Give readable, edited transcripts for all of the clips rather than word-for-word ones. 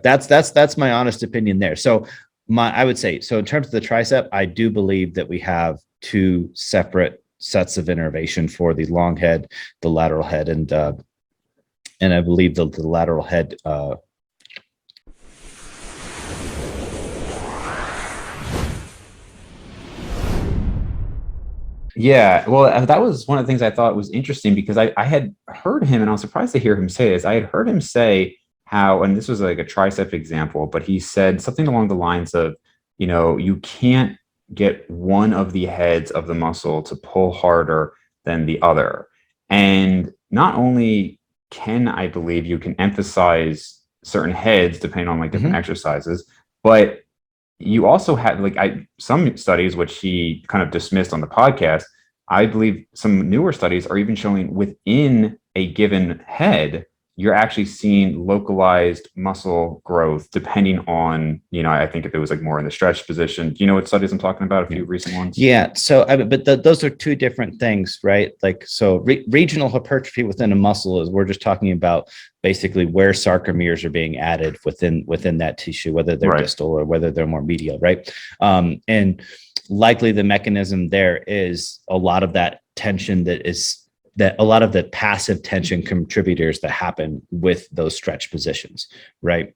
that's my honest opinion there. So I would say, so in terms of the tricep, I do believe that we have two separate sets of innervation for the long head, the lateral head, and I believe the lateral head Yeah, well, that was one of the things I thought was interesting because I had heard him, and I was surprised to hear him say this. I had heard him say how, and this was like a tricep example, but he said something along the lines of, you can't get one of the heads of the muscle to pull harder than the other. And not only can I believe you can emphasize certain heads depending on like different exercises, but you also had like some studies which he kind of dismissed on the podcast. I believe some newer studies are even showing within a given head, you're actually seeing localized muscle growth depending on, I think if it was like more in the stretch position. Do you know what studies I'm talking about? A few recent ones. Yeah. So, those are two different things, right? Like, so regional hypertrophy within a muscle is we're just talking about basically where sarcomeres are being added within that tissue, whether they're distal or whether they're more medial, right? And likely the mechanism there is a lot of that tension that a lot of the passive tension contributors that happen with those stretch positions, right?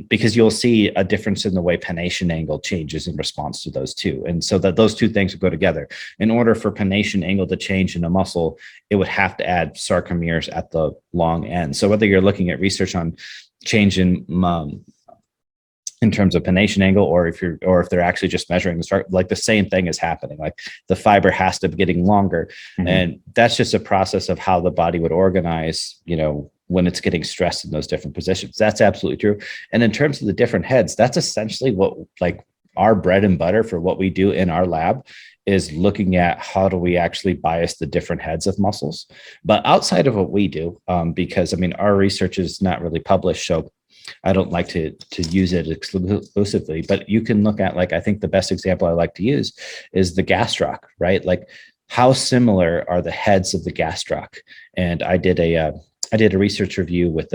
Because you'll see a difference in the way pennation angle changes in response to those two. And so that those two things go together. In order for pennation angle to change in a muscle, it would have to add sarcomeres at the long end. So whether you're looking at research on change in terms of pennation angle, or if they're actually just measuring the start, like the same thing is happening. Like the fiber has to be getting longer, and that's just a process of how the body would organize, when it's getting stressed in those different positions. That's absolutely true. And in terms of the different heads, that's essentially what like our bread and butter for what we do in our lab is looking at how do we actually bias the different heads of muscles. But outside of what we do, because our research is not really published, so I don't like to use it exclusively, but you can look at, like, I think the best example I like to use is the gastroc, right? Like, how similar are the heads of the gastroc? And I did a research review with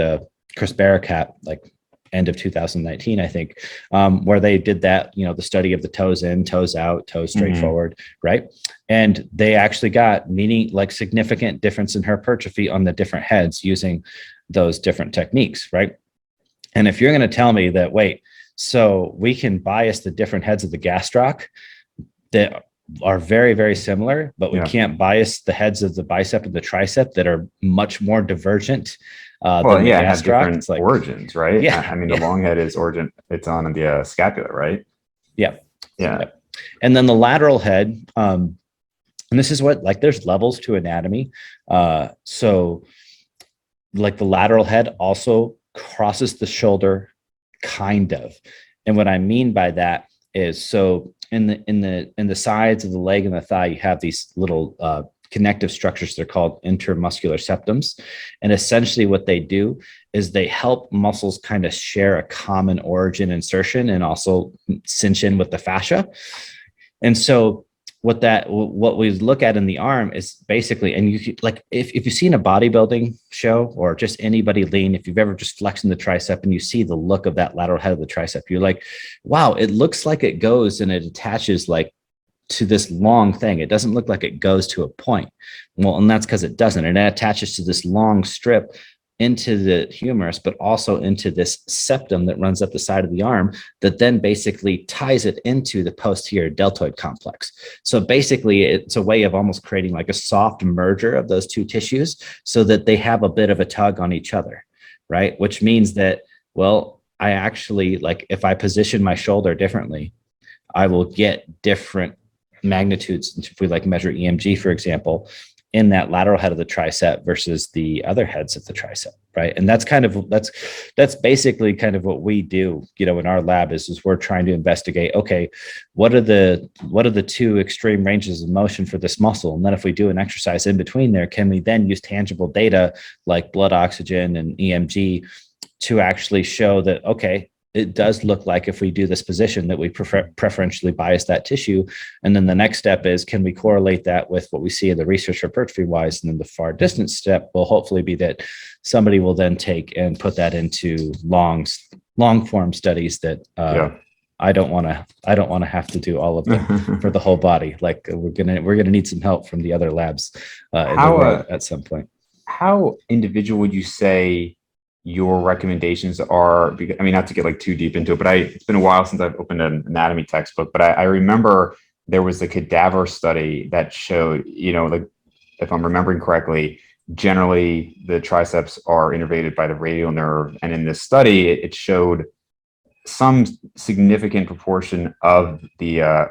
Chris Barakat, like end of 2019, I think, where they did that, the study of the toes in, toes out, toes straight forward, right? And they actually got significant difference in hypertrophy on the different heads using those different techniques, right? And if you're going to tell me that, wait, so we can bias the different heads of the gastroc that are very, very similar, but we can't bias the heads of the bicep and the tricep that are much more divergent than the gastroc. Have different origins, right? Yeah. The long head is origin, it's on the scapula, right? Yeah. Yeah. And then the lateral head, and this is what, like, there's levels to anatomy. So like the lateral head also crosses the shoulder, kind of. And what I mean by that is, so in the sides of the leg and the thigh, you have these little connective structures. They're called intermuscular septums. And essentially what they do is they help muscles kind of share a common origin insertion and also cinch in with the fascia. And so what we look at in the arm is basically, and you like, if you've seen a bodybuilding show or just anybody lean, if you've ever just flexing the tricep and you see the look of that lateral head of the tricep, you're like, wow, it looks like it goes and it attaches like to this long thing. It doesn't look like it goes to a point. Well, and that's because it doesn't. And it attaches to this long strip into the humerus, but also into this septum that runs up the side of the arm that then basically ties it into the posterior deltoid complex. So basically it's a way of almost creating like a soft merger of those two tissues so that they have a bit of a tug on each other, right? Which means that, well, I actually, like, if I position my shoulder differently, I will get different magnitudes. If we like measure EMG, for example, in that lateral head of the tricep versus the other heads of the tricep, right? And that's basically kind of what we do, in our lab is we're trying to investigate, okay, what are the two extreme ranges of motion for this muscle? And then if we do an exercise in between there, can we then use tangible data like blood oxygen and EMG to actually show that, okay, it does look like if we do this position that we preferentially bias that tissue. And then the next step is, can we correlate that with what we see in the research hypertrophy wise? And then the far distance step will hopefully be that somebody will then take and put that into long long form studies that I don't want to have to do all of them for the whole body. Like we're gonna need some help from the other labs in the world at some point. How individual would you say your recommendations are? Because, I mean, not to get like too deep into it, but it's been a while since I've opened an anatomy textbook, but I remember there was a cadaver study that showed, like if I'm remembering correctly, generally the triceps are innervated by the radial nerve. And in this study, it showed some significant proportion of the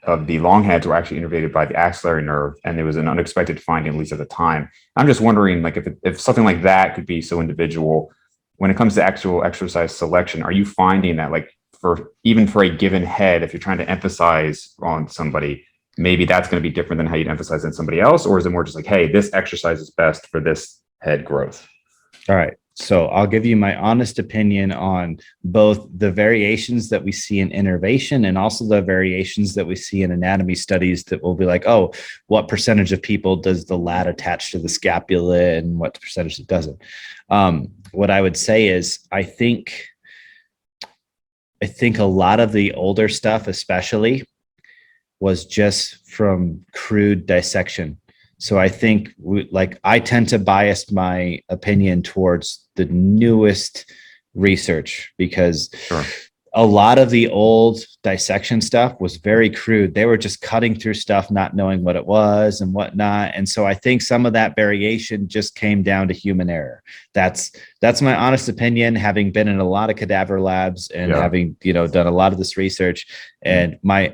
long heads were actually innervated by the axillary nerve. And there was an unexpected finding, at least at the time. I'm just wondering, like, if something like that could be so individual when it comes to actual exercise selection, are you finding that, like, even for a given head, if you're trying to emphasize on somebody, maybe that's going to be different than how you'd emphasize on somebody else? Or is it more just like, hey, this exercise is best for this head growth? All right. So I'll give you my honest opinion on both the variations that we see in innervation and also the variations that we see in anatomy studies that will be like, oh, what percentage of people does the lat attach to the scapula and what percentage it doesn't? What I would say is I think a lot of the older stuff, especially, was just from crude dissection. So I think I tend to bias my opinion towards the newest research because a lot of the old dissection stuff was very crude. They were just cutting through stuff, not knowing what it was and whatnot. And so I think some of that variation just came down to human error. That's my honest opinion, having been in a lot of cadaver labs and having, done a lot of this research. And my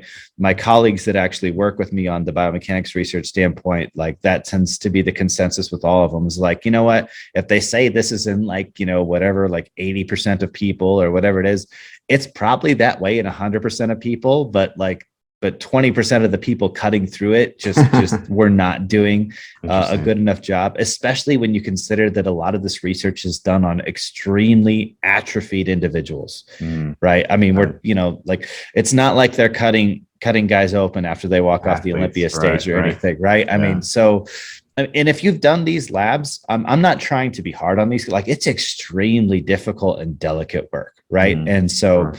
colleagues that actually work with me on the biomechanics research standpoint, like that tends to be the consensus with all of them is like, you know what, if they say this is in like, whatever, like 80% of people or whatever it is, it's probably that way in 100% of people, but 20% of the people cutting through it just were not doing a good enough job, especially when you consider that a lot of this research is done on extremely atrophied individuals, right? I mean, we're, it's not like they're cutting guys open after they walk off the Olympia stage or anything, right? I mean, so, and if you've done these labs, I'm not trying to be hard on these, like it's extremely difficult and delicate work. Right. And so,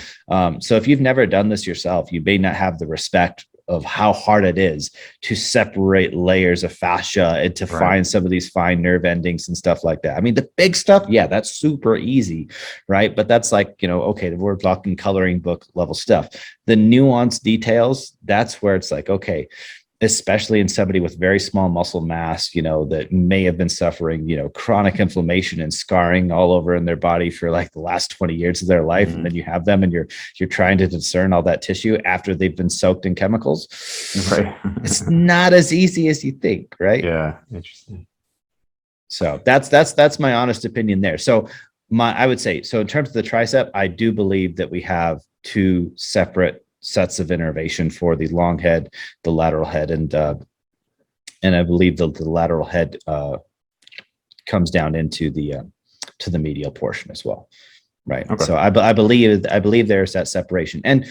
so if you've never done this yourself, you may not have the respect of how hard it is to separate layers of fascia and to find some of these fine nerve endings and stuff like that. I mean, the big stuff, that's super easy. Right. But that's like, okay, we're talking coloring book level stuff. The nuanced details, that's where it's like, okay, especially in somebody with very small muscle mass, that may have been suffering, chronic inflammation and scarring all over in their body for like the last 20 years of their life. And then you have them and you're trying to discern all that tissue after they've been soaked in chemicals. Right. It's not as easy as you think. Right. Yeah. Interesting. So that's my honest opinion there. So I would say, so in terms of the tricep, I do believe that we have two separate sets of innervation for the long head, the lateral head, and I believe the lateral head comes down into the medial portion as well, right? Okay. So I believe there's that separation, and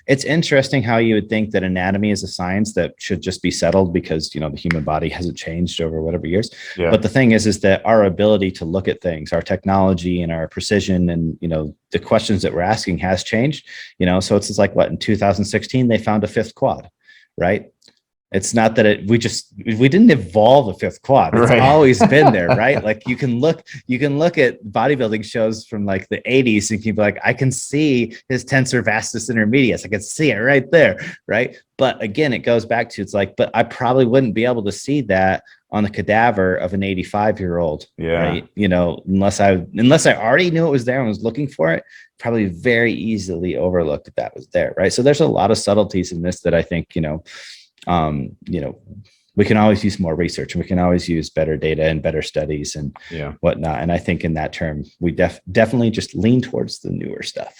it's interesting how you would think that anatomy is a science that should just be settled because the human body hasn't changed over whatever years. Yeah. But the thing is that our ability to look at things, our technology and our precision and the questions that we're asking has changed. So it's like what in 2016 they found a fifth quad, right? It's not that we didn't evolve a fifth quad. It's always been there, right? Like you can look at bodybuilding shows from like the 80s and you can be like, I can see his tensor vastus intermedius. I can see it right there, right? But again, it goes back to, it's like, but I probably wouldn't be able to see that on the cadaver of an 85-year-old, right? Unless I already knew it was there and was looking for it, probably very easily overlooked that was there, right? So there's a lot of subtleties in this that I think, we can always use more research and we can always use better data and better studies and whatnot. And I think in that term, we definitely just lean towards the newer stuff.